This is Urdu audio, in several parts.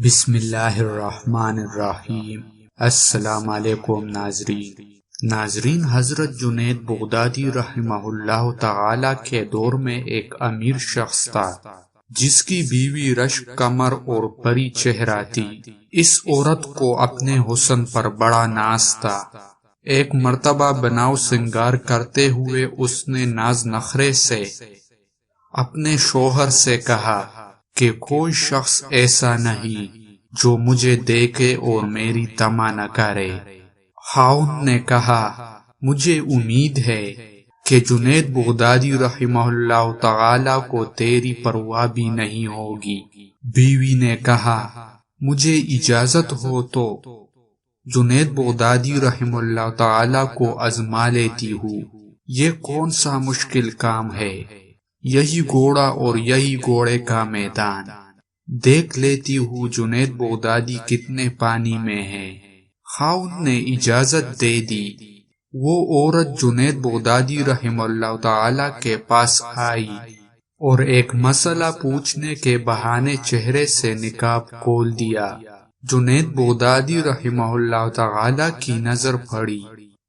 بسم اللہ الرحمن الرحیم۔ السلام علیکم ناظرین، حضرت جنید بغدادی رحمہ اللہ تعالی کے دور میں ایک امیر شخص تھا جس کی بیوی رشک کمر اور پری چہرہ تھی۔ اس عورت کو اپنے حسن پر بڑا ناز تھا۔ ایک مرتبہ بناؤ سنگار کرتے ہوئے اس نے ناز نخرے سے اپنے شوہر سے کہا کہ کوئی شخص ایسا نہیں جو مجھے دیکھے اور میری طمع نہ کرے۔ خاوند نے کہا مجھے امید ہے کہ جنید بغدادی رحمہ اللہ تعالی کو تیری پرواہ بھی نہیں ہوگی۔ بیوی نے کہا مجھے اجازت ہو تو جنید بغدادی رحمہ اللہ تعالی کو آزما لیتی ہوں۔ یہ کون سا مشکل کام ہے، یہی گھوڑا اور یہی گھوڑے کا میدان، دیکھ لیتی ہوں جنید بغدادی کتنے پانی میں ہے۔ خاوند نے اجازت دے دی۔ وہ عورت جنید بغدادی رحمہ اللہ تعالی کے پاس آئی اور ایک مسئلہ پوچھنے کے بہانے چہرے سے نقاب کھول دیا۔ جنید بغدادی رحمہ اللہ تعالی کی نظر پڑی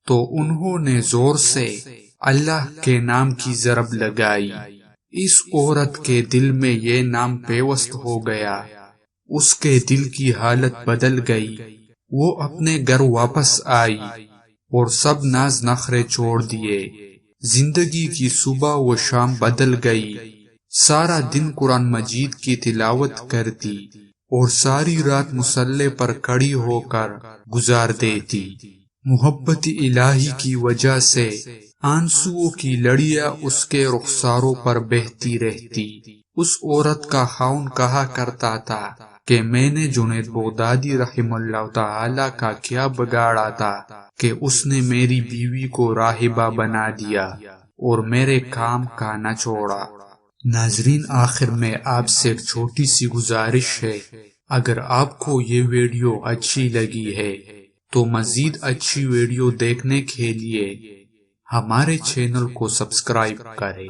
تو انہوں نے زور سے اللہ کے نام کی ضرب لگائی۔ اس عورت کے دل میں یہ نام پیوست ہو گیا، اس کے دل کی حالت بدل گئی۔ وہ اپنے گھر واپس آئی اور سب ناز نخرے چھوڑ دیے۔ زندگی کی صبح و شام بدل گئی۔ سارا دن قرآن مجید کی تلاوت کرتی اور ساری رات مصلی پر کھڑی ہو کر گزار دیتی۔ محبت الہی کی وجہ سے آنسوؤں کی لڑیاں اس کے رخساروں پر بہتی رہتی۔ اس عورت کا خاوند کہا کرتا تھا کہ میں نے جنید بغدادی رحمہ اللہ تعالی کا کیا بگاڑا تھا کہ اس نے میری بیوی کو راہبہ بنا دیا اور میرے کام کا نہ چھوڑا۔ ناظرین، آخر میں آپ سے ایک چھوٹی سی گزارش ہے، اگر آپ کو یہ ویڈیو اچھی لگی ہے تو مزید اچھی ویڈیو دیکھنے کے لیے ہمارے چینل کو سبسکرائب کریں۔